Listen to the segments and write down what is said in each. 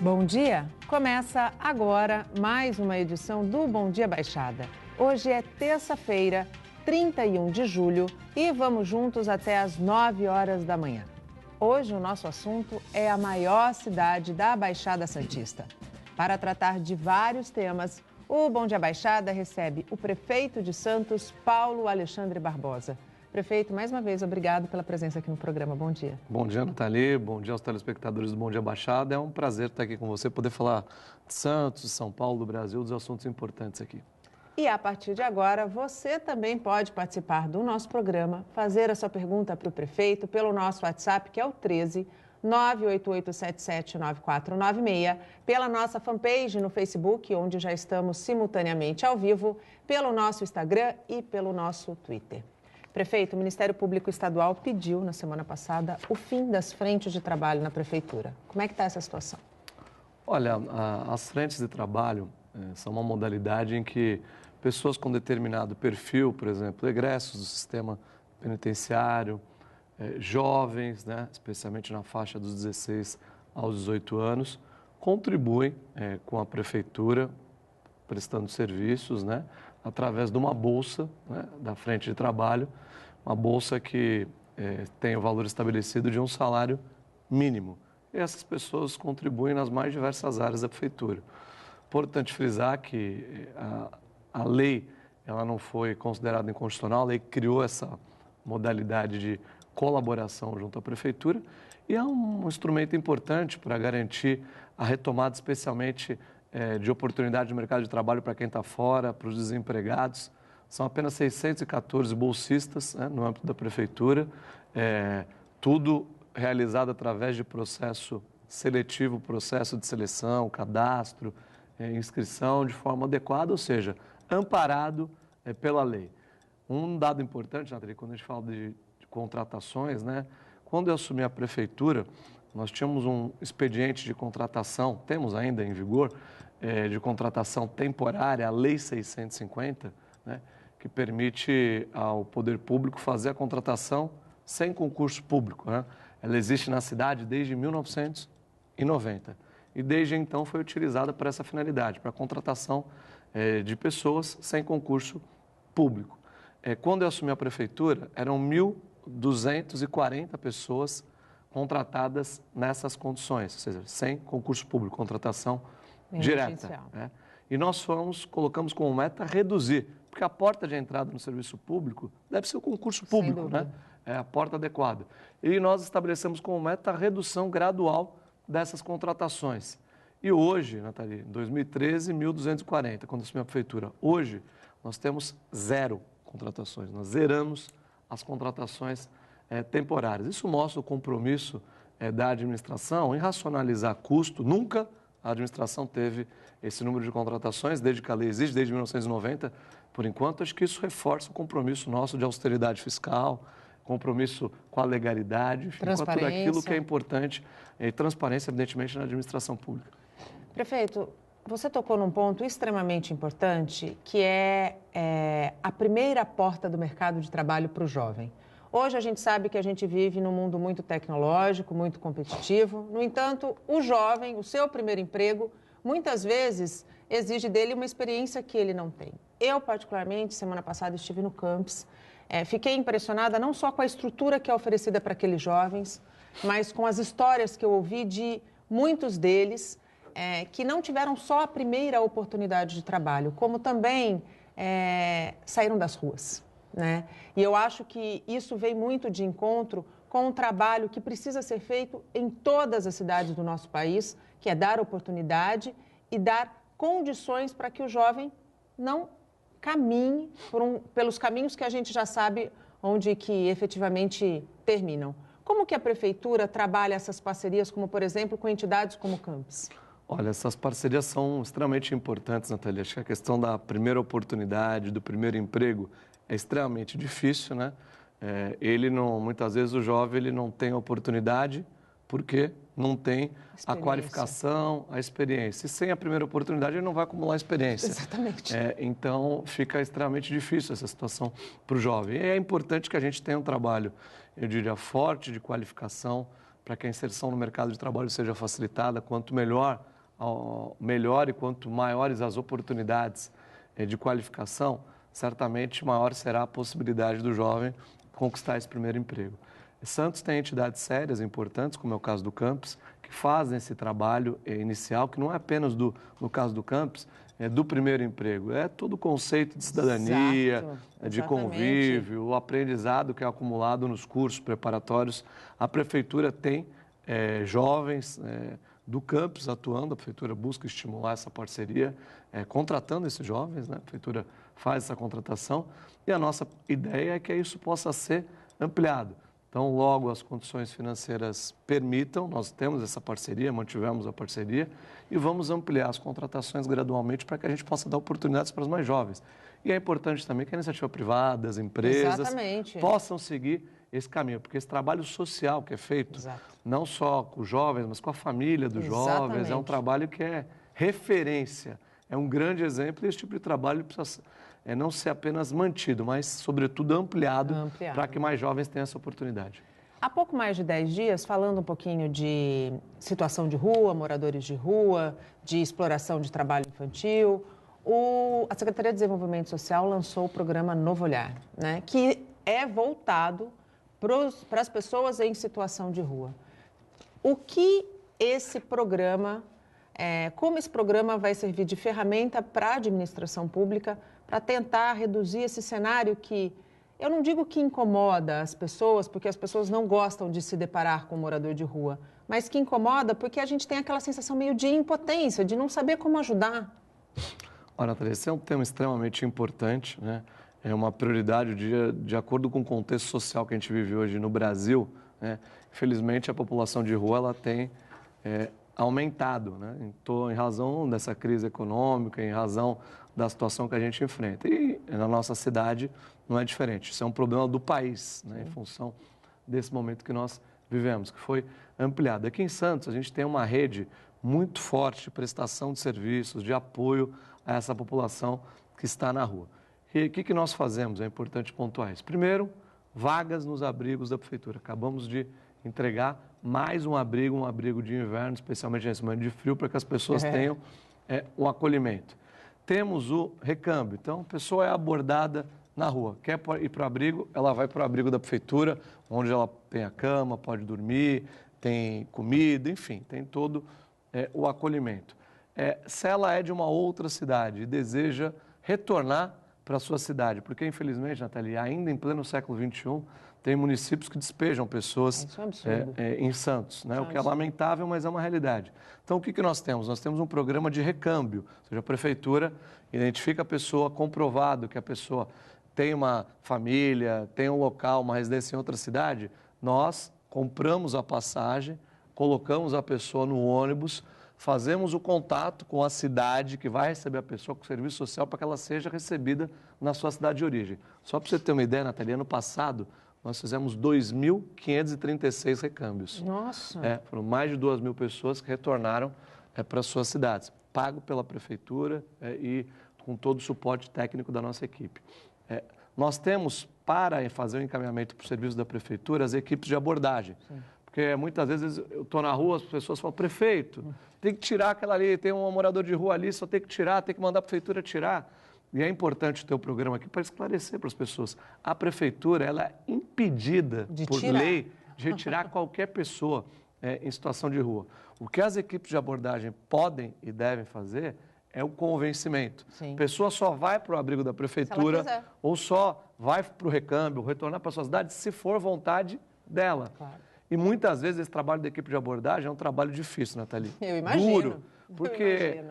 Bom dia! Começa agora mais uma edição do Bom Dia Baixada. Hoje é terça-feira, 31 de julho e vamos juntos até às 9 horas da manhã. Hoje o nosso assunto é a maior cidade da Baixada Santista. Para tratar de vários temas, o Bom Dia Baixada recebe o prefeito de Santos, Paulo Alexandre Barbosa. Prefeito, mais uma vez, obrigado pela presença aqui no programa. Bom dia. Bom dia, Nathalie. Bom dia aos telespectadores do Bom Dia Baixada. É um prazer estar aqui com você, poder falar de Santos, de São Paulo, do Brasil, dos assuntos importantes aqui. E a partir de agora, você também pode participar do nosso programa, fazer a sua pergunta para o prefeito pelo nosso WhatsApp, que é o 13 988779496, pela nossa fanpage no Facebook, onde já estamos simultaneamente ao vivo, pelo nosso Instagram e pelo nosso Twitter. Prefeito, o Ministério Público Estadual pediu, na semana passada, o fim das frentes de trabalho na Prefeitura. Como é que está essa situação? Olha, as frentes de trabalho são uma modalidade em que pessoas com determinado perfil, por exemplo, egressos do sistema penitenciário, jovens, né, especialmente na faixa dos 16 aos 18 anos, contribuem com a Prefeitura, prestando serviços, né, através de uma bolsa, né, da frente de trabalho, uma bolsa que tem o valor estabelecido de um salário mínimo. E essas pessoas contribuem nas mais diversas áreas da Prefeitura. Importante frisar que a lei ela não foi considerada inconstitucional, a lei criou essa modalidade de colaboração junto à Prefeitura e é um instrumento importante para garantir a retomada, especialmente de oportunidade de mercado de trabalho para quem está fora, para os desempregados. São apenas 614 bolsistas, né, no âmbito da Prefeitura, tudo realizado através de processo seletivo, processo de seleção, cadastro, inscrição de forma adequada, ou seja, amparado pela lei. Um dado importante, Nathalie, quando a gente fala de contratações, né, quando eu assumi a Prefeitura, nós tínhamos um expediente de contratação, temos ainda em vigor, de contratação temporária, a Lei 650, né, que permite ao poder público fazer a contratação sem concurso público, né? Ela existe na cidade desde 1990 e desde então foi utilizada para essa finalidade, para a contratação de pessoas sem concurso público. Quando eu assumi a Prefeitura, eram 1.240 pessoas contratadas nessas condições, ou seja, sem concurso público, contratação direta. Né? E nós colocamos como meta reduzir, porque a porta de entrada no serviço público deve ser o concurso público, né? É a porta adequada. E nós estabelecemos como meta a redução gradual dessas contratações. E hoje, Nathalie, em 2013, 1.240, quando assumi a Prefeitura. Hoje, nós temos 0 contratações, nós zeramos as contratações temporárias. Isso mostra o compromisso da administração em racionalizar custo. Nunca a administração teve esse número de contratações, desde que a lei existe, desde 1990. Por enquanto, acho que isso reforça o compromisso nosso de austeridade fiscal, compromisso com a legalidade, enfim, com tudo aquilo que é importante, e transparência, evidentemente, na administração pública. Prefeito, você tocou num ponto extremamente importante, que é a primeira porta do mercado de trabalho para o jovem. Hoje a gente sabe que a gente vive num mundo muito tecnológico, muito competitivo. No entanto, o jovem, o seu primeiro emprego, muitas vezes exige dele uma experiência que ele não tem. Eu, particularmente, semana passada estive no campus, fiquei impressionada não só com a estrutura que é oferecida para aqueles jovens, mas com as histórias que eu ouvi de muitos deles que não tiveram só a primeira oportunidade de trabalho, como também saíram das ruas. Né? E eu acho que isso vem muito de encontro com um trabalho que precisa ser feito em todas as cidades do nosso país, que é dar oportunidade e dar condições para que o jovem não caminhe pelos caminhos que a gente já sabe onde que efetivamente terminam. Como que a Prefeitura trabalha essas parcerias, como, por exemplo, com entidades como o Campus? Olha, essas parcerias são extremamente importantes, Nathalie. Acho que a questão da primeira oportunidade, do primeiro emprego, é extremamente difícil, né? Muitas vezes o jovem ele não tem oportunidade porque não tem a qualificação, a experiência. E sem a primeira oportunidade ele não vai acumular experiência. Exatamente. Então fica extremamente difícil essa situação para o jovem. E é importante que a gente tenha um trabalho, eu diria, forte de qualificação para que a inserção no mercado de trabalho seja facilitada. Quanto melhor e quanto maiores as oportunidades de qualificação, certamente maior será a possibilidade do jovem conquistar esse primeiro emprego. Santos tem entidades sérias, importantes, como é o caso do Campus, que fazem esse trabalho inicial, que não é apenas no caso do Campus, é do primeiro emprego, é todo o conceito de cidadania, de convívio, o aprendizado que é acumulado nos cursos preparatórios. A Prefeitura tem jovens do Campus atuando, a Prefeitura busca estimular essa parceria, contratando esses jovens, né? A Prefeitura faz essa contratação e a nossa ideia é que isso possa ser ampliado. Então, logo as condições financeiras permitam, nós temos essa parceria, mantivemos a parceria e vamos ampliar as contratações gradualmente para que a gente possa dar oportunidades para os mais jovens. E é importante também que a iniciativa privada, as empresas possam seguir esse caminho, porque esse trabalho social que é feito, não só com os jovens, mas com a família dos jovens, é um trabalho que é referência, é um grande exemplo e esse tipo de trabalho precisa não ser apenas mantido, mas, sobretudo, ampliado. Para que mais jovens tenham essa oportunidade. Há pouco mais de 10 dias, falando um pouquinho de situação de rua, moradores de rua, de exploração de trabalho infantil, a Secretaria de Desenvolvimento Social lançou o programa Novo Olhar, né, que é voltado para as pessoas em situação de rua. O que esse programa, como esse programa vai servir de ferramenta para a administração pública para tentar reduzir esse cenário que, eu não digo que incomoda as pessoas, porque as pessoas não gostam de se deparar com um morador de rua, mas que incomoda porque a gente tem aquela sensação meio de impotência, de não saber como ajudar. Olha, Natália, esse é um tema extremamente importante, né? É uma prioridade de acordo com o contexto social que a gente vive hoje no Brasil, né? Infelizmente, a população de rua ela tem aumentado, né? Em razão dessa crise econômica, em razão da situação que a gente enfrenta. E na nossa cidade não é diferente. Isso é um problema do país, né? Em função desse momento que nós vivemos, que foi ampliado. Aqui em Santos, a gente tem uma rede muito forte de prestação de serviços, de apoio a essa população que está na rua. E o que nós fazemos? É importante pontuar isso. Primeiro, vagas nos abrigos da Prefeitura. Acabamos de entregar mais um abrigo de inverno, especialmente nesse momento de frio, para que as pessoas tenham o acolhimento. Temos o recâmbio. Então, a pessoa é abordada na rua. Quer ir para o abrigo, ela vai para o abrigo da Prefeitura, onde ela tem a cama, pode dormir, tem comida, enfim, tem todo o acolhimento. Se ela é de uma outra cidade e deseja retornar para a sua cidade, porque, infelizmente, Nathalie, ainda em pleno século XXI, tem municípios que despejam pessoas em Santos, né? O que é lamentável, mas é uma realidade. Então, o que nós temos? Nós temos um programa de recâmbio, ou seja, a Prefeitura identifica a pessoa, comprovado que a pessoa tem uma família, tem um local, uma residência em outra cidade, nós compramos a passagem, colocamos a pessoa no ônibus, fazemos o contato com a cidade que vai receber a pessoa com o serviço social para que ela seja recebida na sua cidade de origem. Só para você ter uma ideia, Nathalie, ano passado nós fizemos 2.536 recâmbios. Nossa! Foram mais de 2.000 pessoas que retornaram para as suas cidades, pago pela Prefeitura e com todo o suporte técnico da nossa equipe. Nós temos, para fazer o encaminhamento para o serviço da Prefeitura, as equipes de abordagem. Sim. Porque muitas vezes eu estou na rua, as pessoas falam, prefeito, tem que tirar aquela ali, tem um morador de rua ali, só tem que tirar, tem que mandar a Prefeitura tirar. E é importante ter o programa aqui para esclarecer para as pessoas. A Prefeitura ela é impedida, por lei, de retirar qualquer pessoa em situação de rua. O que as equipes de abordagem podem e devem fazer é o convencimento. Sim. A pessoa só vai para o abrigo da Prefeitura ou só vai para o recâmbio, retornar para a sua cidade, se for vontade dela. Claro. E muitas vezes esse trabalho da equipe de abordagem é um trabalho difícil, Nathalie. Eu imagino. Duro. Porque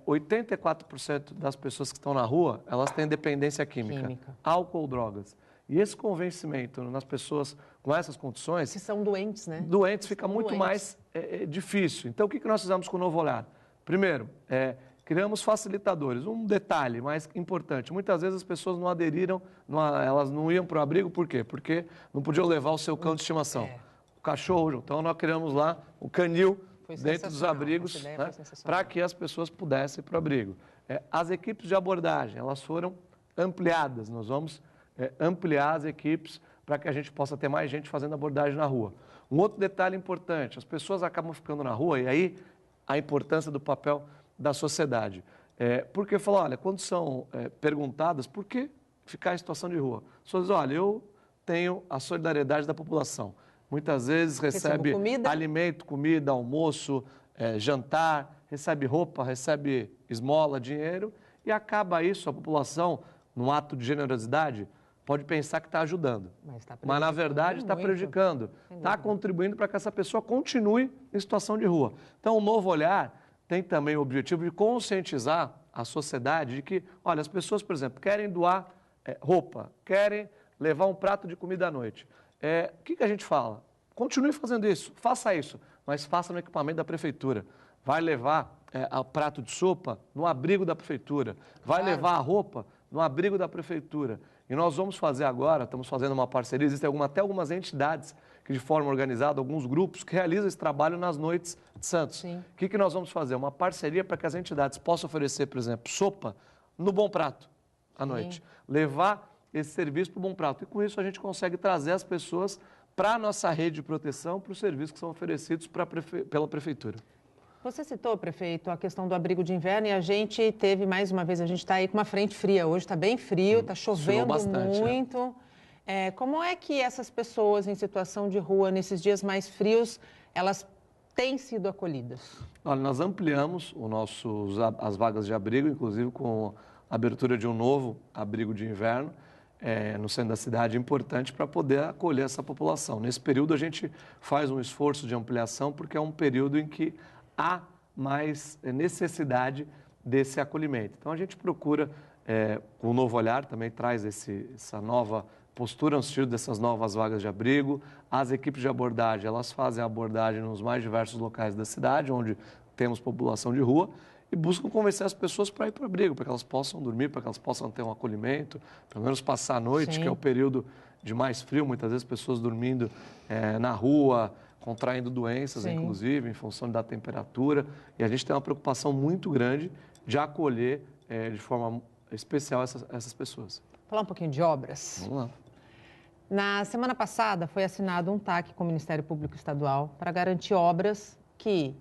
84% das pessoas que estão na rua, elas têm dependência química, álcool, drogas. E esse convencimento nas pessoas com essas condições... Que são doentes, né? Doentes, fica muito mais difícil. Então, o que nós fizemos com o Novo Olhar? Primeiro, criamos facilitadores. Um detalhe mais importante, muitas vezes as pessoas não aderiram, elas não iam para o abrigo, por quê? Porque não podiam levar o seu cão de estimação. O cachorro, então nós criamos lá o canil, dentro dos abrigos, né, para que as pessoas pudessem ir para o abrigo. As equipes de abordagem, elas foram ampliadas. Nós vamos ampliar as equipes para que a gente possa ter mais gente fazendo abordagem na rua. Um outro detalhe importante, as pessoas acabam ficando na rua, e aí a importância do papel da sociedade. Porque falam, olha, quando são perguntadas por que ficar em situação de rua, as pessoas dizem, olha, eu tenho a solidariedade da população. Muitas vezes recebe alimento, comida, almoço, jantar, recebe roupa, recebe esmola, dinheiro, e acaba isso, a população, num ato de generosidade, pode pensar que está ajudando. Mas na verdade está prejudicando, está contribuindo para que essa pessoa continue em situação de rua. Então, o Novo Olhar tem também o objetivo de conscientizar a sociedade de que, olha, as pessoas, por exemplo, querem doar roupa, querem levar um prato de comida à noite. O que a gente fala? Continue fazendo isso, faça isso, mas faça no equipamento da prefeitura. Vai levar o prato de sopa no abrigo da prefeitura. Vai levar a roupa no abrigo da prefeitura. E nós vamos fazer agora, estamos fazendo uma parceria, existem até algumas entidades que de forma organizada, alguns grupos que realizam esse trabalho nas noites de Santos. O que nós vamos fazer? Uma parceria para que as entidades possam oferecer, por exemplo, sopa no Bom Prato à noite. Levar esse serviço para o Bom Prato. E com isso a gente consegue trazer as pessoas para a nossa rede de proteção, para os serviços que são oferecidos pela prefeitura. Você citou, prefeito, a questão do abrigo de inverno e a gente teve, mais uma vez, a gente está aí com uma frente fria. Hoje está bem frio, está chovendo bastante, muito. Como é que essas pessoas em situação de rua, nesses dias mais frios, elas têm sido acolhidas? Olha, nós ampliamos as vagas de abrigo, inclusive com a abertura de um novo abrigo de inverno no centro da cidade, importante para poder acolher essa população. Nesse período, a gente faz um esforço de ampliação, porque é um período em que há mais necessidade desse acolhimento. Então, a gente procura, com o Novo Olhar, também traz essa nova postura no sentido dessas novas vagas de abrigo. As equipes de abordagem, elas fazem a abordagem nos mais diversos locais da cidade, onde temos população de rua, e buscam convencer as pessoas para ir para o abrigo, para que elas possam dormir, para que elas possam ter um acolhimento, pelo menos passar a noite, que é o período de mais frio, muitas vezes pessoas dormindo na rua, contraindo doenças, inclusive, em função da temperatura. E a gente tem uma preocupação muito grande de acolher de forma especial essas pessoas. Falar um pouquinho de obras. Vamos lá. Na semana passada foi assinado um TAC com o Ministério Público Estadual para garantir obras que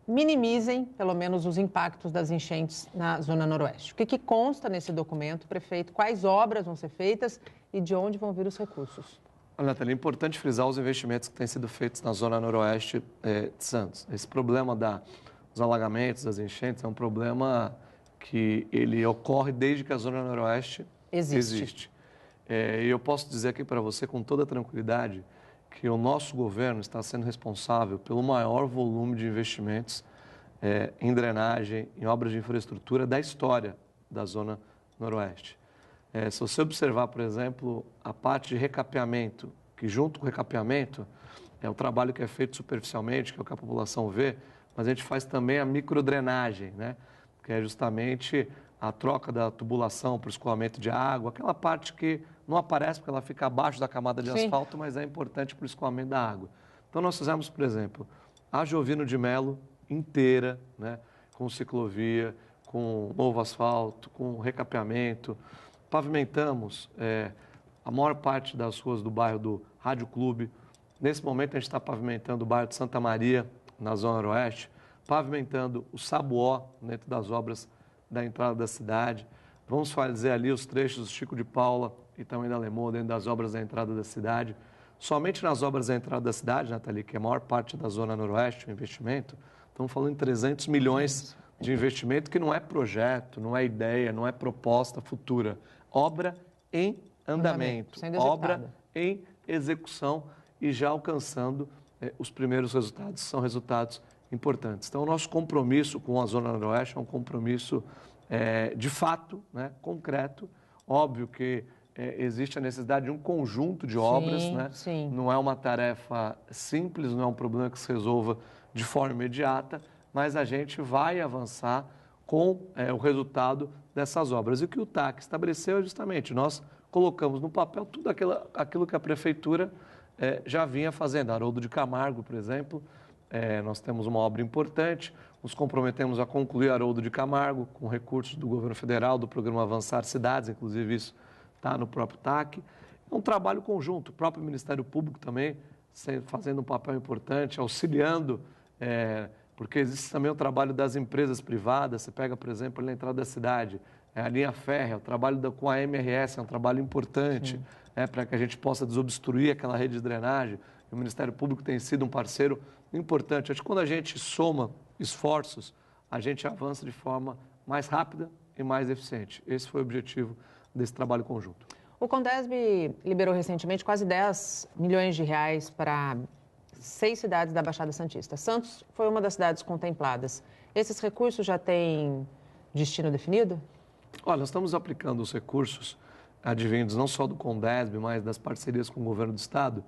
minimizem, pelo menos, os impactos das enchentes na Zona Noroeste. O que consta nesse documento, prefeito? Quais obras vão ser feitas e de onde vão vir os recursos? Olha, Natália, é importante frisar os investimentos que têm sido feitos na Zona Noroeste de Santos. Esse problema dos alagamentos, das enchentes, é um problema que ele ocorre desde que a Zona Noroeste existe. E eu posso dizer aqui para você com toda tranquilidade que o nosso governo está sendo responsável pelo maior volume de investimentos em drenagem, em obras de infraestrutura da história da Zona Noroeste. Se você observar, por exemplo, a parte de recapeamento, que junto com o recapeamento é o trabalho que é feito superficialmente, que é o que a população vê, mas a gente faz também a microdrenagem, né? Que é justamente a troca da tubulação para o escoamento de água, aquela parte que não aparece porque ela fica abaixo da camada de asfalto, mas é importante para o escoamento da água. Então, nós fizemos, por exemplo, a Jovino de Melo inteira, né? Com ciclovia, com novo asfalto, com recapeamento. Pavimentamos a maior parte das ruas do bairro do Rádio Clube. Nesse momento, a gente está pavimentando o bairro de Santa Maria, na Zona Noroeste, pavimentando o Sabuó, dentro das obras da entrada da cidade. Vamos fazer ali os trechos do Chico de Paula e também da Lemoa, dentro das obras da entrada da cidade. Somente nas obras da entrada da cidade, Nathalie, que é a maior parte da Zona Noroeste, o investimento, estamos falando em 300 milhões de investimento, que não é projeto, não é ideia, não é proposta futura. Obra em andamento, obra em execução e já alcançando os primeiros resultados, são resultados importantes. Então, o nosso compromisso com a Zona Noroeste é um compromisso de fato, né, concreto. Óbvio que existe a necessidade de um conjunto de obras, né? Não é uma tarefa simples, não é um problema que se resolva de forma imediata, mas a gente vai avançar com o resultado dessas obras. E o que o TAC estabeleceu é justamente, nós colocamos no papel tudo aquilo que a Prefeitura já vinha fazendo. Haroldo de Camargo, por exemplo, nós temos uma obra importante, nos comprometemos a concluir Haroldo de Camargo com recursos do governo federal, do programa Avançar Cidades, inclusive isso está no próprio TAC. É um trabalho conjunto, o próprio Ministério Público também fazendo um papel importante, auxiliando, porque existe também o trabalho das empresas privadas. Você pega, por exemplo, ali na entrada da cidade, a linha férrea, o trabalho com a MRS é um trabalho importante, para que a gente possa desobstruir aquela rede de drenagem. E o Ministério Público tem sido um parceiro importante. Acho que quando a gente soma esforços, a gente avança de forma mais rápida e mais eficiente. Esse foi o objetivo desse trabalho conjunto. O Condesb liberou recentemente quase 10 milhões de reais para 6 cidades da Baixada Santista. Santos foi uma das cidades contempladas. Esses recursos já têm destino definido? Olha, nós estamos aplicando os recursos advindos não só do Condesb, mas das parcerias com o governo do Estado,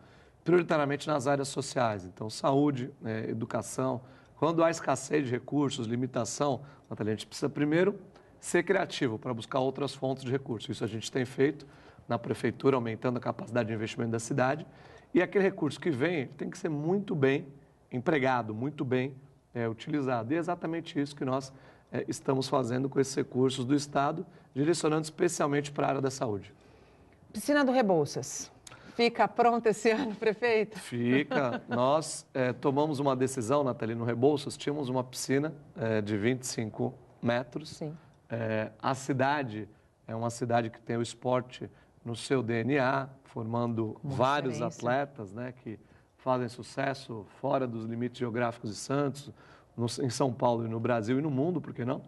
prioritariamente nas áreas sociais. Então, saúde, educação. Quando há escassez de recursos, limitação, Natália, a gente precisa primeiro ser criativo para buscar outras fontes de recursos. Isso a gente tem feito na prefeitura, aumentando a capacidade de investimento da cidade. E aquele recurso que vem tem que ser muito bem empregado, muito bem utilizado. E é exatamente isso que nós estamos fazendo com esses recursos do Estado, direcionando especialmente para a área da saúde. Piscina do Rebouças. Fica pronta esse ano, prefeito? Fica. Nós tomamos uma decisão, Nathalie, no Rebouças, tínhamos uma piscina de 25 metros. Sim. A cidade é uma cidade que tem o esporte no seu DNA, formando vários atletas, né, que fazem sucesso fora dos limites geográficos de Santos, em São Paulo e no Brasil e no mundo, por que não?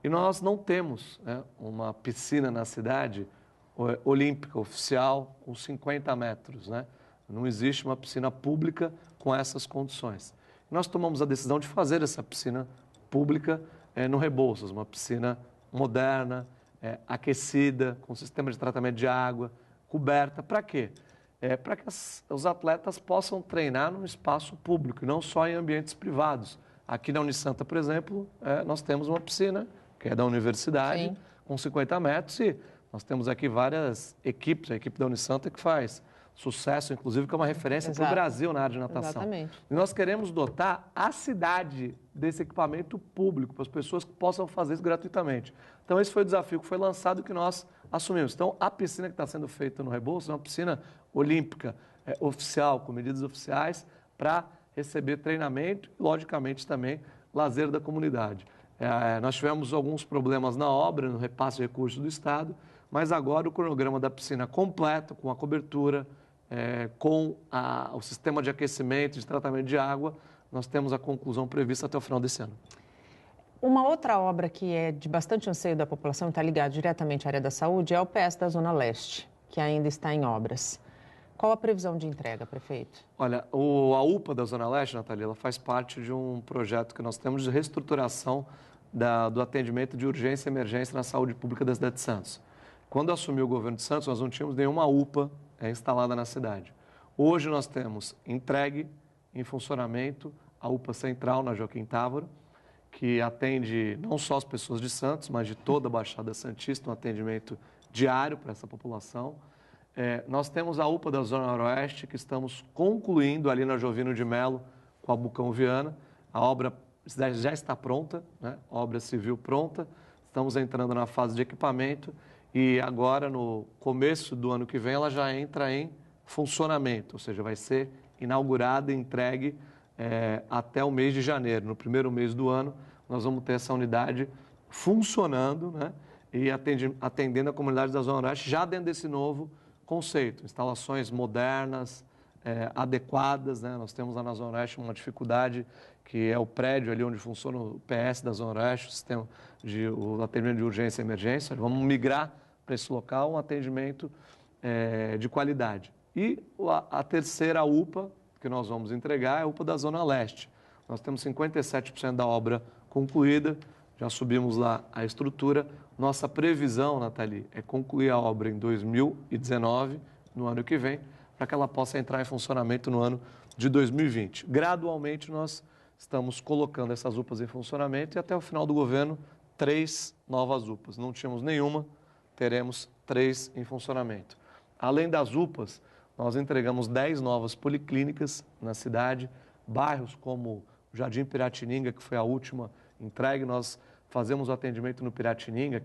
E nós não temos uma piscina na cidade olímpica oficial com 50 metros, né? Não existe uma piscina pública com essas condições. Nós tomamos a decisão de fazer essa piscina pública no Rebouças, uma piscina moderna, aquecida, com sistema de tratamento de água, coberta. Para quê? Para que os atletas possam treinar num espaço público e não só em ambientes privados. Aqui na Unisanta, por exemplo, nós temos uma piscina, que é da universidade, sim, com 50 metros, e nós temos aqui várias equipes, a equipe da Unisanta que faz sucesso, inclusive, que é uma referência para o Brasil na área de natação. Exatamente. E nós queremos dotar a cidade desse equipamento público, para as pessoas que possam fazer isso gratuitamente. Então, esse foi o desafio que foi lançado e que nós assumimos. Então, a piscina que está sendo feita no Rebouças é uma piscina olímpica, oficial, com medidas oficiais, para receber treinamento e, logicamente, também lazer da comunidade. Nós tivemos alguns problemas na obra, no repasse de recursos do Estado, mas agora o cronograma da piscina completo, com a cobertura, com o sistema de aquecimento, de tratamento de água, nós temos a conclusão prevista até o final desse ano. Uma outra obra que é de bastante anseio da população, está ligada diretamente à área da saúde, é o PS da Zona Leste, que ainda está em obras. Qual a previsão de entrega, prefeito? Olha, a UPA da Zona Leste, Natália, ela faz parte de um projeto que nós temos de reestruturação do atendimento de urgência e emergência na saúde pública da cidade de Santos. Quando assumiu o governo de Santos, nós não tínhamos nenhuma UPA instalada na cidade. Hoje nós temos entregue em funcionamento a UPA Central na Joaquim Távora, que atende não só as pessoas de Santos, mas de toda a Baixada Santista, um atendimento diário para essa população. Nós temos a UPA da Zona Noroeste, que estamos concluindo ali na Jovino de Melo, com a Bucão Viana. A obra já está pronta, né? A obra civil pronta. Estamos entrando na fase de equipamento e agora, no começo do ano que vem, ela já entra em funcionamento, ou seja, vai ser inaugurada e entregue até o mês de janeiro. No primeiro mês do ano, nós vamos ter essa unidade funcionando, né? E atendendo a comunidade da Zona Oeste já dentro desse novo conceito. Instalações modernas, adequadas, né? Nós temos lá na Zona Oeste uma dificuldade, que é o prédio ali onde funciona o PS da Zona Oeste, o sistema o atendimento de urgência e emergência. Vamos migrar para esse local um atendimento de qualidade. E a terceira UPA que nós vamos entregar é a UPA da Zona Leste. Nós temos 57% da obra concluída, já subimos lá a estrutura. Nossa previsão, Nathalie, é concluir a obra em 2019, no ano que vem, para que ela possa entrar em funcionamento no ano de 2020. Gradualmente, nós estamos colocando essas UPAs em funcionamento e até o final do governo, 3 novas UPAs. Não tínhamos nenhuma, teremos 3 em funcionamento. Além das UPAs, nós entregamos 10 novas policlínicas na cidade, bairros como o Jardim Piratininga, que foi a última entregue. Nós fazemos o atendimento no Piratininga,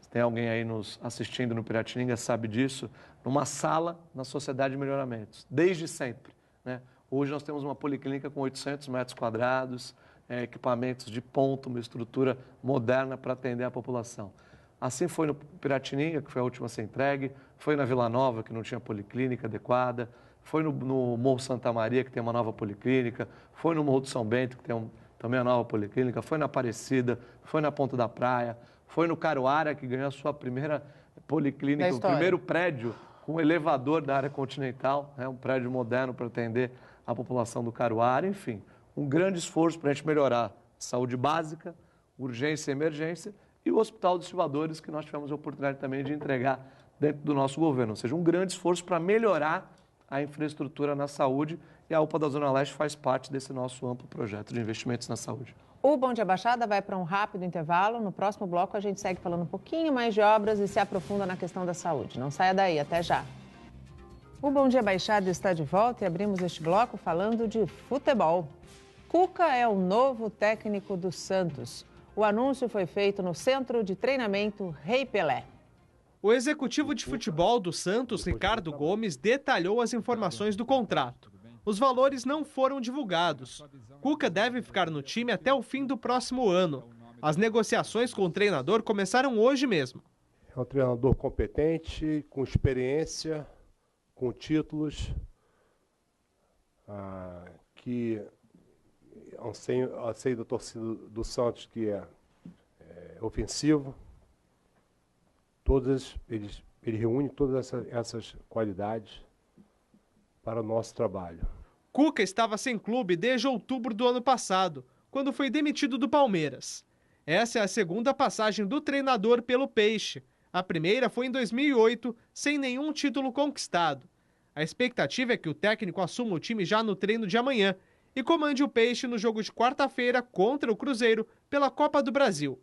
se tem alguém aí nos assistindo no Piratininga, sabe disso, numa sala na Sociedade de Melhoramentos, desde sempre, né? Hoje nós temos uma policlínica com 800 metros quadrados, equipamentos de ponta, uma estrutura moderna para atender a população. Assim foi no Piratininga, que foi a última a ser entregue, foi na Vila Nova, que não tinha policlínica adequada, foi no Morro Santa Maria, que tem uma nova policlínica, foi no Morro do São Bento, que tem também a nova policlínica, foi na Aparecida, foi na Ponta da Praia, foi no Caruara, que ganhou a sua primeira policlínica, o primeiro prédio com elevador da área continental, um prédio moderno para atender a população do Caruara, enfim, um grande esforço para a gente melhorar a saúde básica, urgência e emergência, e o Hospital dos Estivadores, que nós tivemos a oportunidade também de entregar dentro do nosso governo, ou seja, um grande esforço para melhorar a infraestrutura na saúde, e a UPA da Zona Leste faz parte desse nosso amplo projeto de investimentos na saúde. O Bom Dia Baixada vai para um rápido intervalo. No próximo bloco a gente segue falando um pouquinho mais de obras e se aprofunda na questão da saúde. Não saia daí, até já. O Bom Dia Baixada está de volta e abrimos este bloco falando de futebol. Cuca é o novo técnico do Santos. O anúncio foi feito no Centro de Treinamento Rei Pelé. O executivo de futebol do Santos, Ricardo Gomes, detalhou as informações do contrato. Os valores não foram divulgados. Cuca deve ficar no time até o fim do próximo ano. As negociações com o treinador começaram hoje mesmo. É um treinador competente, com experiência, com títulos, que anseio da torcida do Santos, que é ofensivo. Ele reúne todas essas qualidades para o nosso trabalho. Cuca estava sem clube desde outubro do ano passado, quando foi demitido do Palmeiras. Essa é a segunda passagem do treinador pelo Peixe. A primeira foi em 2008, sem nenhum título conquistado. A expectativa é que o técnico assuma o time já no treino de amanhã e comande o Peixe no jogo de quarta-feira contra o Cruzeiro pela Copa do Brasil.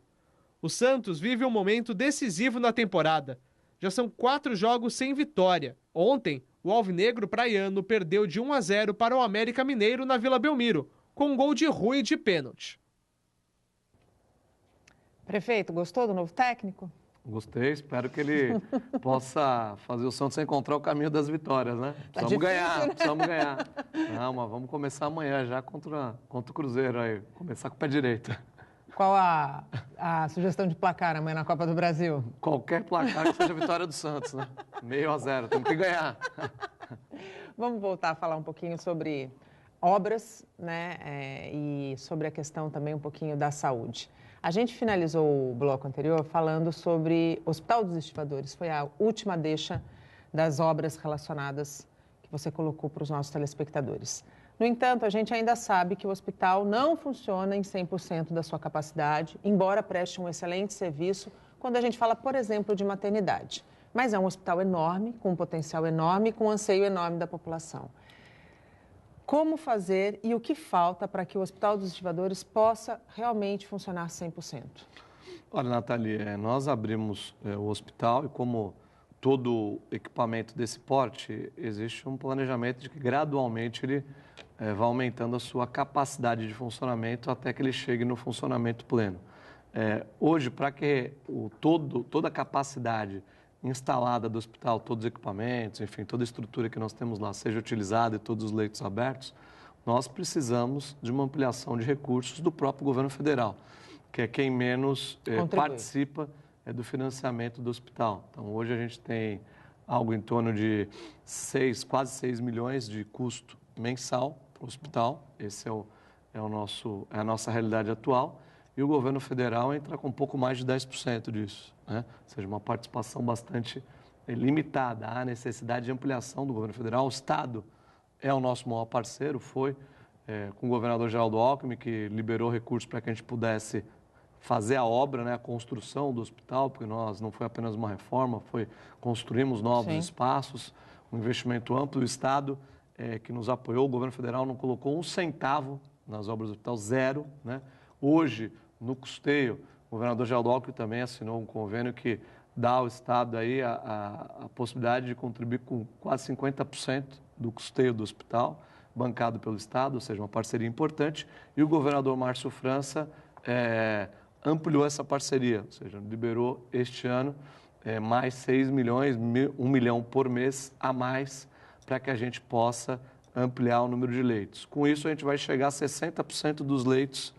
O Santos vive um momento decisivo na temporada. Já são 4 jogos sem vitória. Ontem, o alvinegro praiano perdeu de 1-0 para o América Mineiro na Vila Belmiro, com um gol de Rui de pênalti. Prefeito, gostou do novo técnico? Gostei, espero que ele possa fazer o Santos encontrar o caminho das vitórias, né? Precisamos ganhar. Não, mas vamos começar amanhã já contra o Cruzeiro aí, começar com o pé direito. Qual a sugestão de placar amanhã na Copa do Brasil? Qualquer placar que seja a vitória do Santos, né? 0-0, temos que ganhar. Vamos voltar a falar um pouquinho sobre obras, né? E sobre a questão também um pouquinho da saúde. A gente finalizou o bloco anterior falando sobre o Hospital dos Estivadores. Foi a última deixa das obras relacionadas que você colocou para os nossos telespectadores. No entanto, a gente ainda sabe que o hospital não funciona em 100% da sua capacidade, embora preste um excelente serviço quando a gente fala, por exemplo, de maternidade. Mas é um hospital enorme, com um potencial enorme, com um anseio enorme da população. Como fazer e o que falta para que o Hospital dos Estivadores possa realmente funcionar 100%? Olha, Nathalie, nós abrimos o hospital e como todo equipamento desse porte, existe um planejamento de que gradualmente ele vai aumentando a sua capacidade de funcionamento até que ele chegue no funcionamento pleno. Hoje, para que toda a capacidade instalada do hospital, todos os equipamentos, enfim, toda a estrutura que nós temos lá seja utilizada e todos os leitos abertos, nós precisamos de uma ampliação de recursos do próprio governo federal, que é quem menos participa do financiamento do hospital. Então, hoje a gente tem algo em torno de quase 6 milhões de custo mensal para o hospital. Esse é a nossa realidade atual. E o governo federal entra com um pouco mais de 10% disso, né? Ou seja, uma participação bastante limitada. Há necessidade de ampliação do governo federal. O Estado é o nosso maior parceiro, foi com o governador Geraldo Alckmin, que liberou recursos para que a gente pudesse fazer a obra, né, a construção do hospital, porque não foi apenas uma reforma, construímos novos espaços, um investimento amplo. O Estado que nos apoiou, o governo federal não colocou um centavo nas obras do hospital, 0, né? Hoje, no custeio, o governador Geraldo Alckmin também assinou um convênio que dá ao Estado aí a possibilidade de contribuir com quase 50% do custeio do hospital, bancado pelo Estado, ou seja, uma parceria importante. E o governador Márcio França ampliou essa parceria, ou seja, liberou este ano mais 6 milhões, 1 milhão por mês a mais, para que a gente possa ampliar o número de leitos. Com isso, a gente vai chegar a 60% dos leitos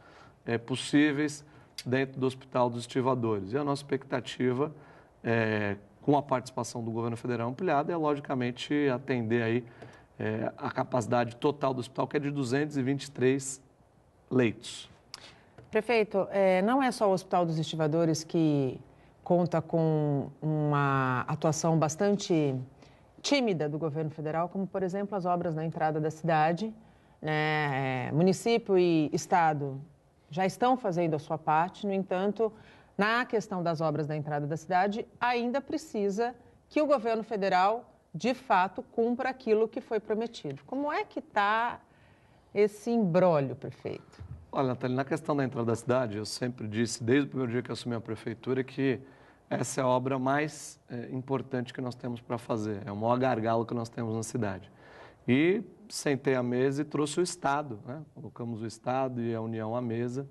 possíveis dentro do Hospital dos Estivadores. E a nossa expectativa, com a participação do governo federal ampliada, é, logicamente, atender aí a capacidade total do hospital, que é de 223 leitos. Prefeito, não é só o Hospital dos Estivadores que conta com uma atuação bastante tímida do governo federal, como, por exemplo, as obras na entrada da cidade, né? Município e Estado já estão fazendo a sua parte, no entanto, na questão das obras da entrada da cidade, ainda precisa que o governo federal, de fato, cumpra aquilo que foi prometido. Como é que está esse imbróglio, prefeito? Olha, Natália, na questão da entrada da cidade, eu sempre disse, desde o primeiro dia que eu assumi a prefeitura, que essa é a obra mais importante que nós temos para fazer, é o maior gargalo que nós temos na cidade. E sentei à mesa e trouxe o Estado, né? Colocamos o Estado e a União à mesa,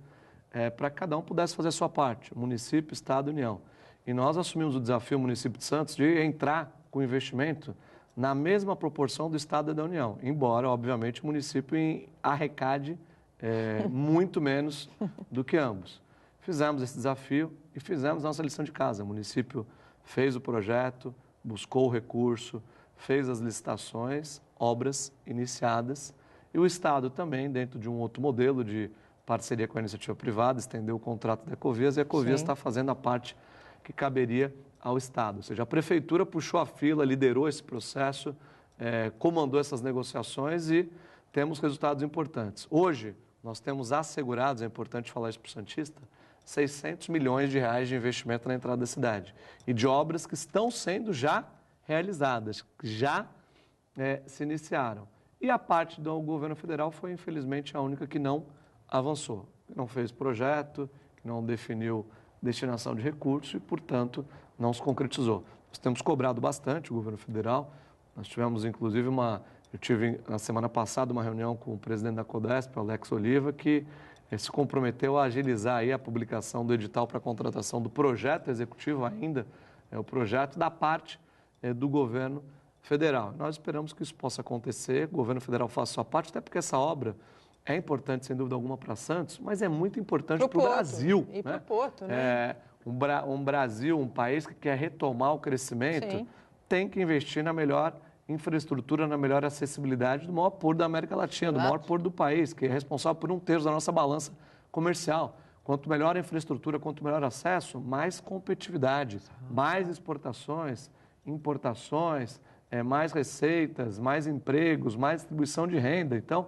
para que cada um pudesse fazer a sua parte, município, Estado e União. E nós assumimos o desafio, o município de Santos, de entrar com investimento na mesma proporção do Estado e da União, embora, obviamente, o município arrecade muito menos do que ambos. Fizemos esse desafio e fizemos nossa lição de casa. O município fez o projeto, buscou o recurso, fez as licitações, obras iniciadas, e o Estado também, dentro de um outro modelo de parceria com a iniciativa privada, estendeu o contrato da Ecovias, e a Ecovias está fazendo a parte que caberia ao Estado. Ou seja, a Prefeitura puxou a fila, liderou esse processo, comandou essas negociações e temos resultados importantes. Hoje, nós temos assegurados, é importante falar isso para o santista, 600 milhões de reais de investimento na entrada da cidade e de obras que estão sendo já realizadas, que já se iniciaram. E a parte do governo federal foi, infelizmente, a única que não avançou, que não fez projeto, que não definiu destinação de recursos e, portanto, não se concretizou. Nós temos cobrado bastante o governo federal. Nós tivemos, inclusive, eu tive, na semana passada, uma reunião com o presidente da Codesp, o Alex Oliva, que se comprometeu a agilizar aí a publicação do edital para a contratação do projeto executivo ainda, o projeto da parte do governo federal. Nós esperamos que isso possa acontecer, o governo federal faça a sua parte, até porque essa obra é importante, sem dúvida alguma, para Santos, mas é muito importante para o Brasil. E para o Porto, né? Um Brasil, um país que quer retomar o crescimento, tem que investir na melhor infraestrutura, na melhor acessibilidade do maior porto da América Latina, do maior porto do país, que é responsável por 1/3 da nossa balança comercial. Quanto melhor a infraestrutura, quanto melhor acesso, mais competitividade, mais exportações, importações, mais receitas, mais empregos, mais distribuição de renda. Então,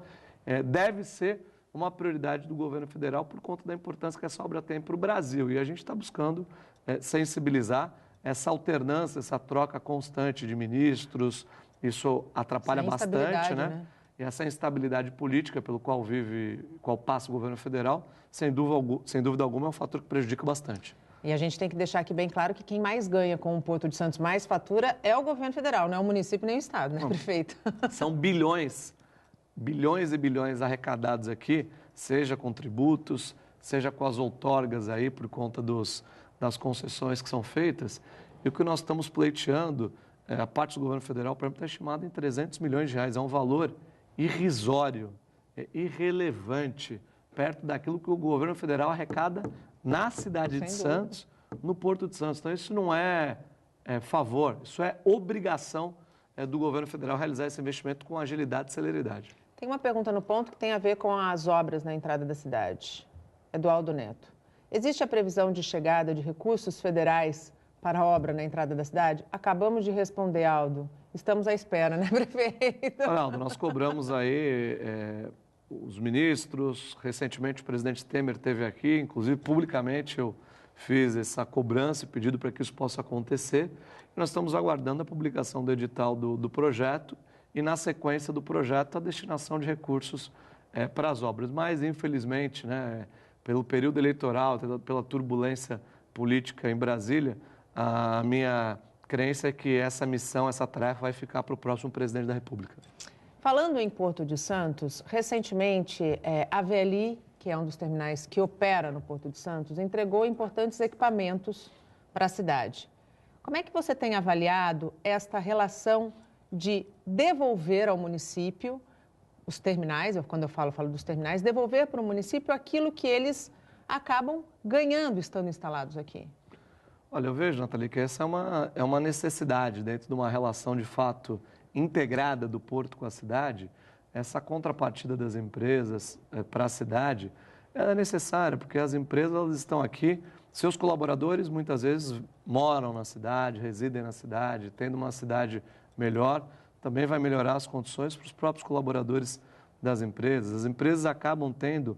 deve ser uma prioridade do governo federal por conta da importância que essa obra tem para o Brasil. E a gente está buscando sensibilizar essa alternância, essa troca constante de ministros. Isso atrapalha bastante, né? E essa instabilidade política pelo qual passa o governo federal, sem dúvida alguma, é um fator que prejudica bastante. E a gente tem que deixar aqui bem claro que quem mais ganha com o Porto de Santos, mais fatura, é o governo federal, não é o município nem o Estado, né, prefeito? São bilhões e bilhões arrecadados aqui, seja com tributos, seja com as outorgas aí por conta das concessões que são feitas. E o que nós estamos pleiteando, a parte do governo federal, por exemplo, está estimada em 300 milhões de reais. É um valor irrisório, irrelevante, perto daquilo que o governo federal arrecada na cidade de Santos, no Porto de Santos. Então, isso não é favor, isso é obrigação do governo federal realizar esse investimento com agilidade e celeridade. Tem uma pergunta no ponto que tem a ver com as obras na entrada da cidade. Eduardo Neto. Existe a previsão de chegada de recursos federais para a obra na entrada da cidade? Acabamos de responder, Aldo. Estamos à espera, né, prefeito? Aldo, nós cobramos aí os ministros. Recentemente, o presidente Temer esteve aqui, inclusive publicamente eu fiz essa cobrança e pedido para que isso possa acontecer. Nós estamos aguardando a publicação do edital do projeto e, na sequência do projeto, a destinação de recursos para as obras. Mas, infelizmente, né, pelo período eleitoral, pela turbulência política em Brasília, a minha crença é que essa missão, essa tarefa vai ficar para o próximo presidente da República. Falando em Porto de Santos, recentemente a VLI, que é um dos terminais que opera no Porto de Santos, entregou importantes equipamentos para a cidade. Como é que você tem avaliado esta relação de devolver ao município os terminais, quando eu falo dos terminais, devolver para o município aquilo que eles acabam ganhando estando instalados aqui? Olha, eu vejo, Nathalie, que essa é uma necessidade dentro de uma relação de fato integrada do porto com a cidade. Essa contrapartida das empresas para a cidade é necessária, porque as empresas elas estão aqui, seus colaboradores muitas vezes moram na cidade, residem na cidade, tendo uma cidade melhor, também vai melhorar as condições para os próprios colaboradores das empresas. As empresas acabam tendo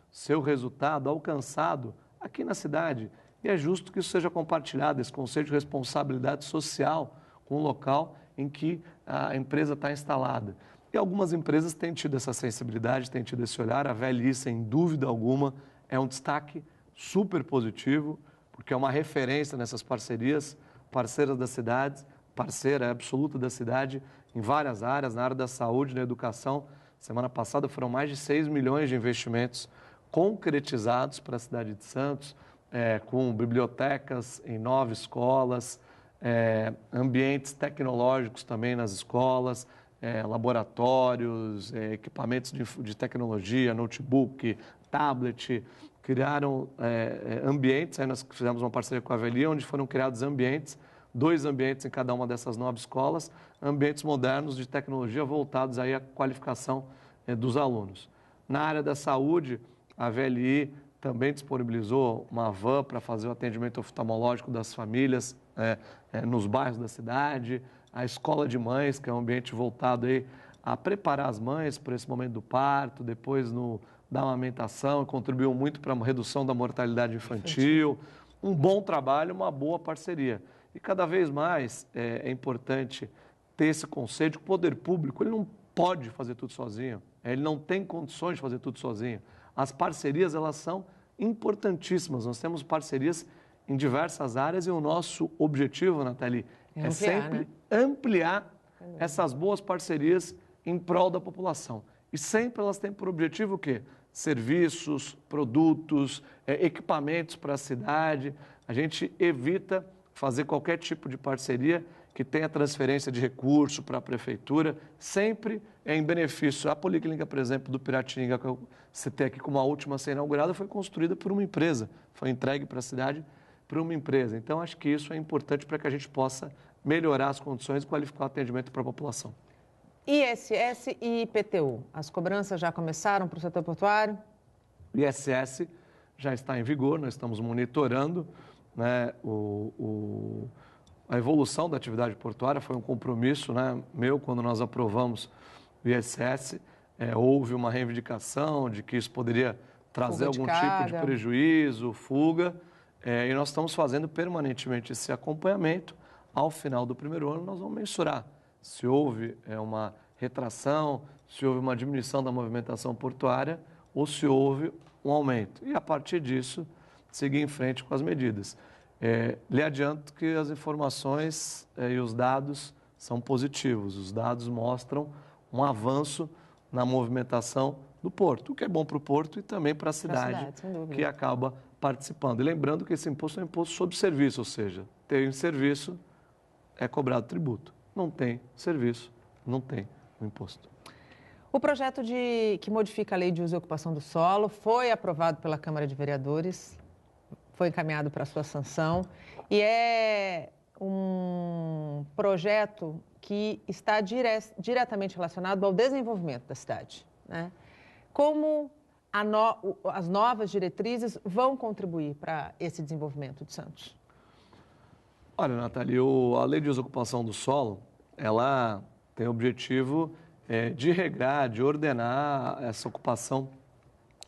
seu resultado alcançado aqui na cidade. E é justo que isso seja compartilhado, esse conceito de responsabilidade social com o local em que a empresa está instalada. E algumas empresas têm tido essa sensibilidade, têm tido esse olhar. A VLI, sem dúvida alguma, é um destaque super positivo, porque é uma referência nessas parcerias, parceiras das cidades, parceira absoluta da cidade em várias áreas, na área da saúde, na educação. Semana passada foram mais de 6 milhões de investimentos concretizados para a cidade de Santos, com bibliotecas em 9 escolas, ambientes tecnológicos também nas escolas, laboratórios, equipamentos de tecnologia, notebook, tablet, criaram ambientes, aí nós fizemos uma parceria com a VLI, onde foram criados ambientes, 2 ambientes em cada uma dessas 9 escolas, ambientes modernos de tecnologia voltados aí à qualificação dos alunos. Na área da saúde, a VLI também disponibilizou uma van para fazer o atendimento oftalmológico das famílias nos bairros da cidade, a escola de mães, que é um ambiente voltado aí a preparar as mães para esse momento do parto, depois da amamentação, contribuiu muito para a redução da mortalidade infantil. Um bom trabalho, uma boa parceria. E cada vez mais é importante ter esse conceito de que o poder público ele não pode fazer tudo sozinho, ele não tem condições de fazer tudo sozinho. As parcerias, elas são importantíssimas. Nós temos parcerias em diversas áreas e o nosso objetivo, Nathalie, é sempre ampliar essas boas parcerias em prol da população. E sempre elas têm por objetivo o quê? Serviços, produtos, equipamentos para a cidade. A gente evita fazer qualquer tipo de parceria que tenha transferência de recurso para a prefeitura, sempre em benefício. A Policlínica, por exemplo, do Piratininga, que eu citei aqui como a última a ser inaugurada, foi construída por uma empresa, foi entregue para a cidade por uma empresa. Então, acho que isso é importante para que a gente possa melhorar as condições e qualificar o atendimento para a população. ISS e IPTU, as cobranças já começaram para o setor portuário? O ISS já está em vigor, nós estamos monitorando, né, a evolução da atividade portuária. Foi um compromisso, né, meu quando nós aprovamos o ISS. Houve uma reivindicação de que isso poderia trazer algum tipo de prejuízo, fuga, e nós estamos fazendo permanentemente esse acompanhamento. Ao final do primeiro ano, nós vamos mensurar se houve uma retração, se houve uma diminuição da movimentação portuária ou se houve um aumento. E, a partir disso, seguir em frente com as medidas. Lhe adianto que as informações e os dados são positivos. Os dados mostram um avanço na movimentação do porto, o que é bom para o porto e também para a cidade que acaba participando. E lembrando que esse imposto é um imposto sobre serviço, ou seja, tem serviço, é cobrado tributo. Não tem serviço, não tem o imposto. O projeto que modifica a Lei de Uso e Ocupação do Solo foi aprovado pela Câmara de Vereadores, foi encaminhado para a sua sanção e é um projeto que está diretamente relacionado ao desenvolvimento da cidade, né? Como as novas diretrizes vão contribuir para esse desenvolvimento de Santos? Olha, Nathalie, a Lei de Uso e Ocupação do Solo, ela tem o objetivo de regrar, de ordenar essa ocupação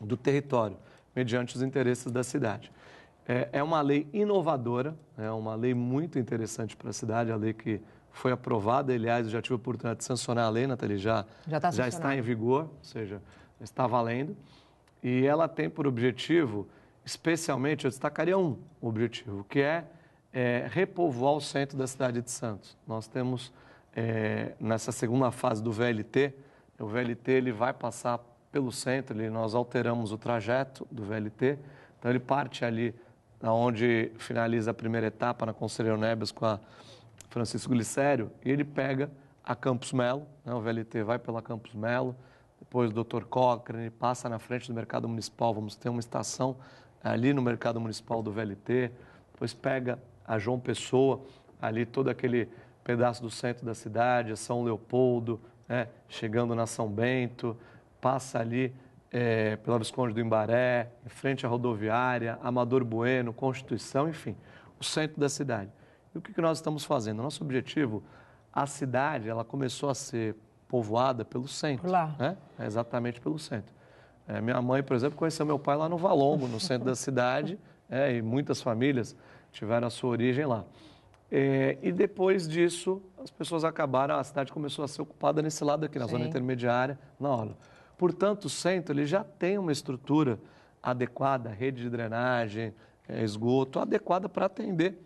do território, mediante os interesses da cidade. É uma lei inovadora, é uma lei muito interessante para a cidade, a lei que foi aprovada. Aliás, eu já tive a oportunidade de sancionar a lei, Nathalie, já está em vigor, ou seja, está valendo. E ela tem por objetivo, especialmente, eu destacaria um objetivo, que é repovoar o centro da cidade de Santos. Nós temos, nessa segunda fase do VLT, o VLT ele vai passar pelo centro, nós alteramos o trajeto do VLT, então ele parte ali onde finaliza a primeira etapa, na Conselheiro Neves, com a Francisco Glicério, e ele pega a Campos Melo, né? O VLT vai pela Campos Melo, depois o Dr. Cochrane, passa na frente do Mercado Municipal, vamos ter uma estação ali no Mercado Municipal do VLT, depois pega a João Pessoa, ali todo aquele pedaço do centro da cidade, a São Leopoldo, né? Chegando na São Bento, passa ali pela Visconde do Imbaré, em frente à rodoviária, Amador Bueno, Constituição, enfim, o centro da cidade. E o que nós estamos fazendo? Nosso objetivo, a cidade, ela começou a ser povoada pelo centro, né? Exatamente pelo centro. Minha mãe, por exemplo, conheceu meu pai lá no Valongo, no centro da cidade, e muitas famílias tiveram a sua origem lá. E depois disso, as pessoas acabaram, a cidade começou a ser ocupada nesse lado aqui, na zona intermediária, na orla. Portanto, o centro ele já tem uma estrutura adequada, rede de drenagem, esgoto, adequada para atender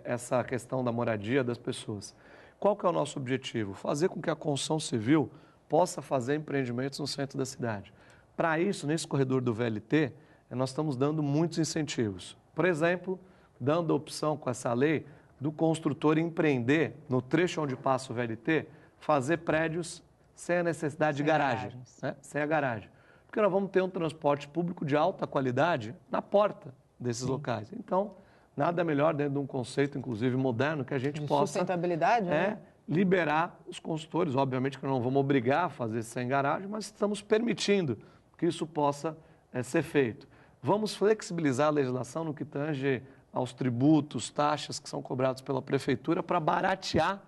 essa questão da moradia das pessoas. Qual que é o nosso objetivo? Fazer com que a construção civil possa fazer empreendimentos no centro da cidade. Para isso, nesse corredor do VLT, nós estamos dando muitos incentivos. Por exemplo, dando a opção com essa lei do construtor empreender, no trecho onde passa o VLT, fazer prédios sem a necessidade de garagem, né? Sem a garagem. Porque nós vamos ter um transporte público de alta qualidade na porta desses locais. Então, nada melhor dentro de um conceito, inclusive moderno, que a gente possa... Sustentabilidade, né? Liberar os consultores. Obviamente que não vamos obrigar a fazer sem garagem, mas estamos permitindo que isso possa ser feito. Vamos flexibilizar a legislação no que tange aos tributos, taxas que são cobrados pela prefeitura para baratear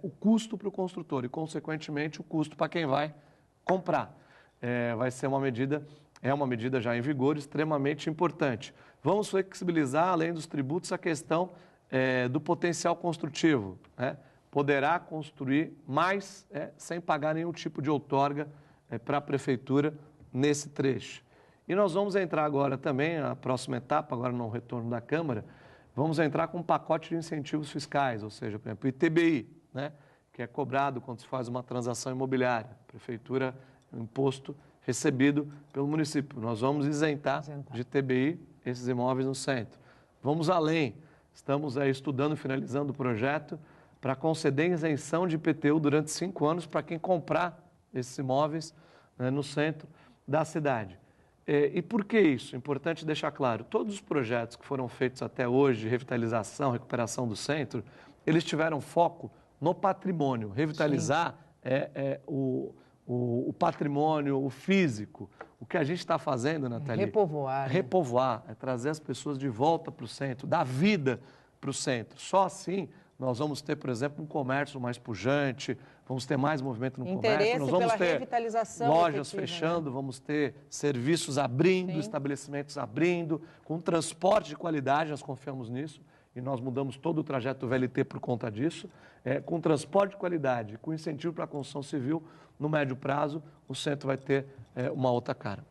o custo para o construtor e, consequentemente, o custo para quem vai comprar. Vai ser uma medida já em vigor, extremamente importante. Vamos flexibilizar, além dos tributos, a questão do potencial construtivo, né? Poderá construir mais sem pagar nenhum tipo de outorga para a prefeitura nesse trecho. E nós vamos entrar agora também, a próxima etapa, agora no retorno da Câmara, vamos entrar com um pacote de incentivos fiscais, ou seja, por exemplo, o ITBI, né? Que é cobrado quando se faz uma transação imobiliária. A prefeitura, um imposto recebido pelo município. Nós vamos isentar de ITBI esses imóveis no centro. Vamos além, estamos estudando e finalizando o projeto para conceder isenção de IPTU durante 5 anos para quem comprar esses imóveis, né, no centro da cidade. E por que isso? Importante deixar claro, todos os projetos que foram feitos até hoje de revitalização, recuperação do centro, eles tiveram foco no patrimônio, revitalizar o patrimônio, o físico. O que a gente está fazendo, Nathalie? Repovoar. Repovoar, trazer as pessoas de volta para o centro, dar vida para o centro. Só assim nós vamos ter, por exemplo, um comércio mais pujante, vamos ter mais movimento no comércio, nós vamos ter lojas fechando, né? Vamos ter serviços abrindo, estabelecimentos abrindo, com transporte de qualidade, nós confiamos nisso, e nós mudamos todo o trajeto do VLT por conta disso, com transporte de qualidade, com incentivo para a construção civil, no médio prazo, o centro vai ter uma outra cara.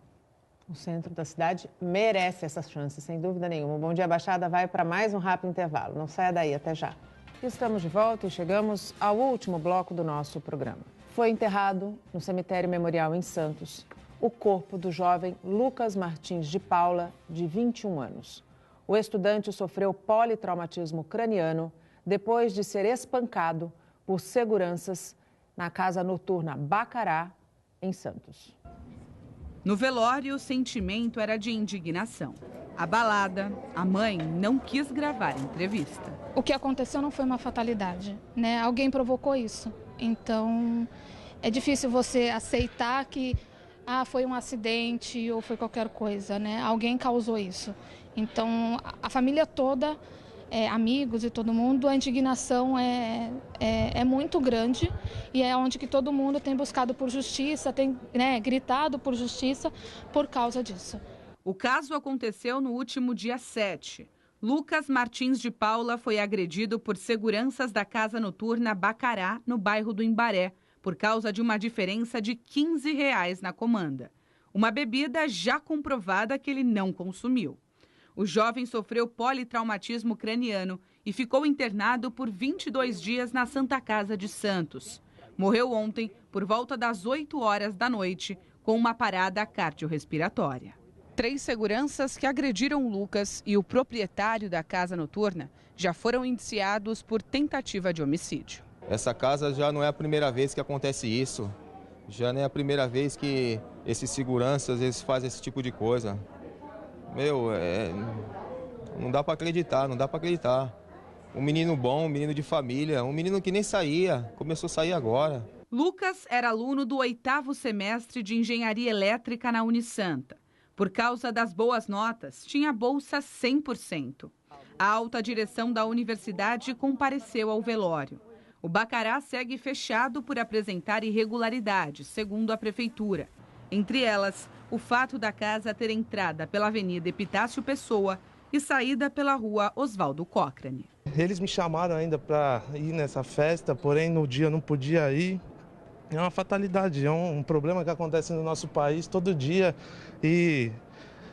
O centro da cidade merece essas chances, sem dúvida nenhuma. O Bom Dia Baixada vai para mais um rápido intervalo. Não saia daí, até já. Estamos de volta e chegamos ao último bloco do nosso programa. Foi enterrado no cemitério memorial em Santos o corpo do jovem Lucas Martins de Paula, de 21 anos. O estudante sofreu politraumatismo craniano depois de ser espancado por seguranças na casa noturna Bacará, em Santos. No velório, o sentimento era de indignação. Abalada, a mãe não quis gravar a entrevista. O que aconteceu não foi uma fatalidade, né? Alguém provocou isso. Então, é difícil você aceitar que foi um acidente ou foi qualquer coisa, né? Alguém causou isso. Então, a família toda, amigos e todo mundo, a indignação é muito grande e é onde que todo mundo tem buscado por justiça, tem, né, gritado por justiça por causa disso. O caso aconteceu no último dia 7. Lucas Martins de Paula foi agredido por seguranças da casa noturna Bacará, no bairro do Imbaré, por causa de uma diferença de R$15 na comanda. Uma bebida já comprovada que ele não consumiu. O jovem sofreu politraumatismo craniano e ficou internado por 22 dias na Santa Casa de Santos. Morreu ontem, por volta das 8 horas da noite, com uma parada cardiorrespiratória. 3 seguranças que agrediram o Lucas e o proprietário da casa noturna já foram indiciados por tentativa de homicídio. Essa casa já não é a primeira vez que acontece isso. Já não é a primeira vez que esses seguranças eles fazem esse tipo de coisa. Meu, não dá para acreditar, não dá para acreditar. Um menino bom, um menino de família, um menino que nem saía, começou a sair agora. Lucas era aluno do 8º semestre de Engenharia Elétrica na Unisanta. Por causa das boas notas, tinha bolsa 100%. A alta direção da universidade compareceu ao velório. O Bacará segue fechado por apresentar irregularidades, segundo a prefeitura. Entre elas, o fato da casa ter entrada pela Avenida Epitácio Pessoa e saída pela Rua Oswaldo Cochrane. Eles me chamaram ainda para ir nessa festa, porém no dia eu não podia ir. É uma fatalidade, é um problema que acontece no nosso país todo dia e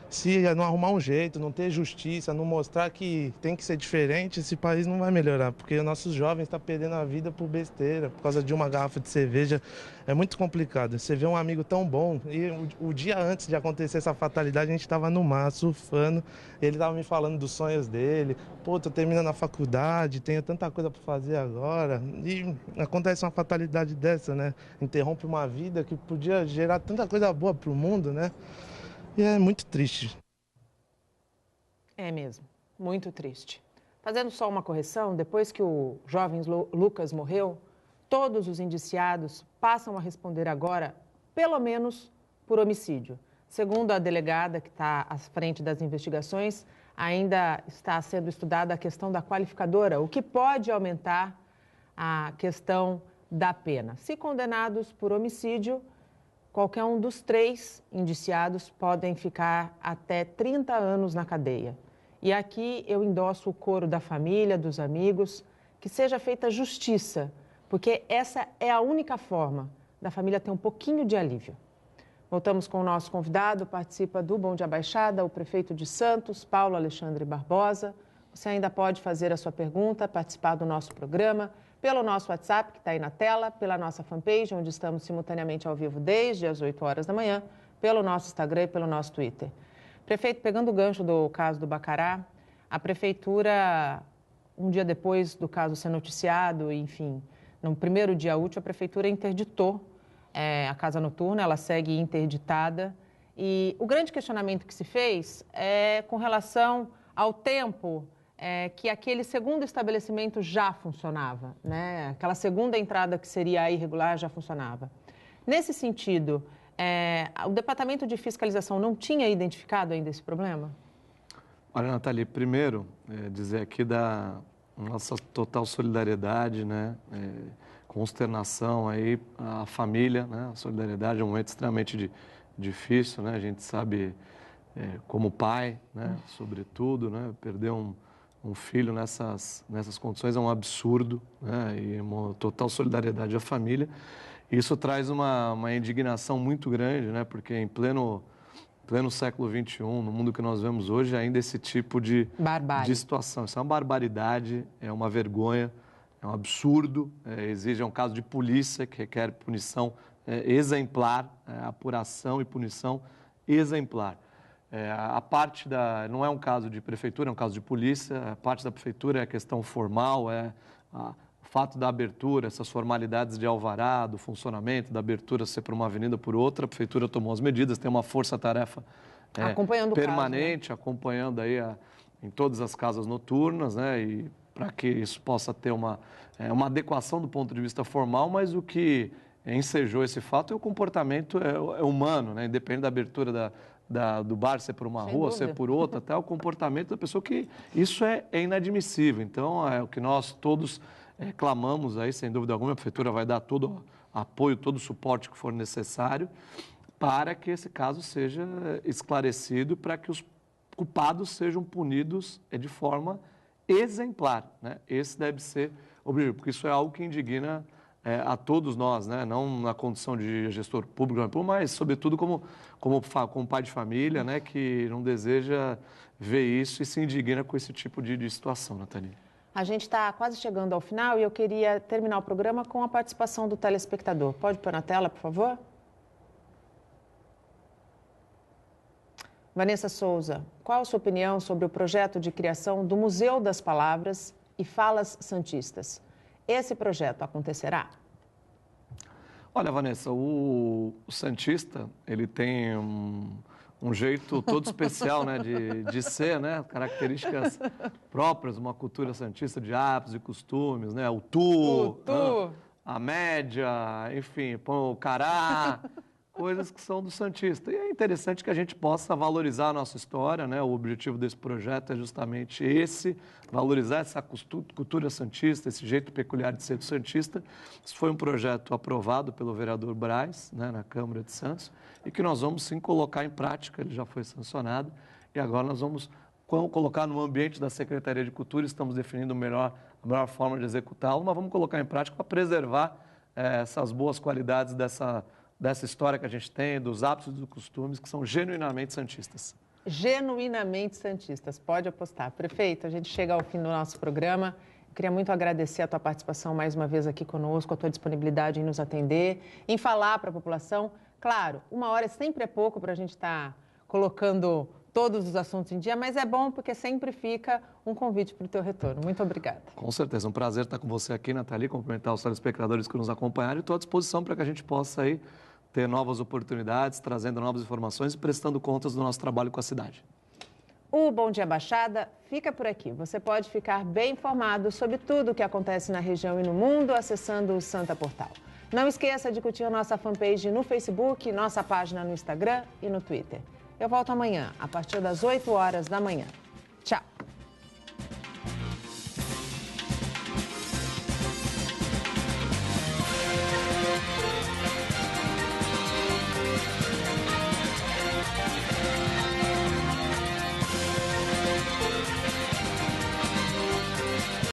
se não arrumar um jeito, não ter justiça, não mostrar que tem que ser diferente, esse país não vai melhorar, porque os nossos jovens estão perdendo a vida por besteira, por causa de uma garrafa de cerveja. É muito complicado. Você vê um amigo tão bom e o dia antes de acontecer essa fatalidade a gente estava no mar surfando, ele estava me falando dos sonhos dele. Pô, tô terminando a faculdade, tenho tanta coisa para fazer agora e acontece uma fatalidade dessa, né? Interrompe uma vida que podia gerar tanta coisa boa para o mundo, né? E é muito triste. É mesmo, muito triste. Fazendo só uma correção, depois que o jovem Lucas morreu, todos os indiciados passam a responder agora, pelo menos, por homicídio. Segundo a delegada que está à frente das investigações, ainda está sendo estudada a questão da qualificadora, o que pode aumentar a questão da pena. Se condenados por homicídio, qualquer um dos 3 indiciados podem ficar até 30 anos na cadeia. E aqui eu endosso o coro da família, dos amigos, que seja feita justiça, porque essa é a única forma da família ter um pouquinho de alívio. Voltamos com o nosso convidado, participa do Bom Dia Baixada, o prefeito de Santos, Paulo Alexandre Barbosa. Você ainda pode fazer a sua pergunta, participar do nosso programa, pelo nosso WhatsApp, que está aí na tela, pela nossa fanpage, onde estamos simultaneamente ao vivo desde as 8 horas da manhã, pelo nosso Instagram e pelo nosso Twitter. Prefeito, pegando o gancho do caso do Bacará, a prefeitura, um dia depois do caso ser noticiado, enfim, no primeiro dia útil, a prefeitura interditou a casa noturna, ela segue interditada. E o grande questionamento que se fez é com relação ao tempo que aquele segundo estabelecimento já funcionava, né? Aquela segunda entrada que seria a irregular já funcionava. Nesse sentido, o Departamento de Fiscalização não tinha identificado ainda esse problema? Olha, Nathalie, primeiro, dizer aqui da nossa total solidariedade, né? Consternação aí, a família, né? A solidariedade é um momento extremamente difícil, né? A gente sabe, como pai, né? Sobretudo, né? Perder um filho nessas condições é um absurdo, né? E uma total solidariedade à família. Isso traz uma indignação muito grande, né? Porque em pleno século XXI, no mundo que nós vemos hoje, ainda esse tipo de situação. Isso é uma barbaridade, é uma vergonha, é um absurdo, exige um caso de polícia que requer punição exemplar, apuração e punição exemplar. A parte não é um caso de prefeitura, é um caso de polícia. A parte da prefeitura é a questão formal, o fato da abertura, essas formalidades de alvará, do funcionamento, da abertura ser por uma avenida ou por outra. A prefeitura tomou as medidas, tem uma força-tarefa permanente, caso, né? Acompanhando aí em todas as casas noturnas, né? E para que isso possa ter uma adequação do ponto de vista formal, mas o que ensejou esse fato é o comportamento humano, né? Independente da abertura do bar, ser por uma rua, ser por outra, até o comportamento da pessoa, que isso é inadmissível. Então, é o que nós todos clamamos aí, sem dúvida alguma. A prefeitura vai dar todo o apoio, todo o suporte que for necessário para que esse caso seja esclarecido, para que os culpados sejam punidos de forma exemplar, né? Esse deve ser o objetivo, porque isso é algo que indigna a todos nós, né? Não na condição de gestor público, mas, sobretudo, como pai de família, né? Que não deseja ver isso e se indigna com esse tipo de situação, Nathalie. A gente está quase chegando ao final e eu queria terminar o programa com a participação do telespectador. Pode pôr na tela, por favor? Vanessa Souza, qual a sua opinião sobre o projeto de criação do Museu das Palavras e Falas Santistas? esse projeto acontecerá? Olha, Vanessa, o santista, ele tem um jeito todo especial, né, de ser, né, características próprias de uma cultura santista, de hábitos e costumes, né, o tu, a média, enfim, o cará, coisas que são do santista. E é interessante que a gente possa valorizar a nossa história, né, o objetivo desse projeto é justamente esse, valorizar essa cultura santista, esse jeito peculiar de ser do santista. Isso foi um projeto aprovado pelo vereador Braz, né, na Câmara de Santos, e que nós vamos sim colocar em prática, ele já foi sancionado, e agora nós vamos colocar no ambiente da Secretaria de Cultura, estamos definindo a melhor forma de executá-lo, mas vamos colocar em prática para preservar essas boas qualidades dessa história que a gente tem, dos hábitos e dos costumes que são genuinamente santistas. Genuinamente santistas, pode apostar. Prefeito, a gente chega ao fim do nosso programa. Eu queria muito agradecer a tua participação mais uma vez aqui conosco, a tua disponibilidade em nos atender, em falar para a população. Claro, 1 hora sempre é pouco para a gente estar colocando todos os assuntos em dia, mas é bom porque sempre fica um convite para o teu retorno. Muito obrigada. Com certeza, um prazer estar com você aqui, Nathalie, cumprimentar os telespectadores que nos acompanharam e estou à disposição para que a gente possa aí ter novas oportunidades, trazendo novas informações e prestando contas do nosso trabalho com a cidade. O Bom Dia Baixada fica por aqui. Você pode ficar bem informado sobre tudo o que acontece na região e no mundo acessando o Santa Portal. Não esqueça de curtir a nossa fanpage no Facebook, nossa página no Instagram e no Twitter. Eu volto amanhã, a partir das 8 horas da manhã. Tchau!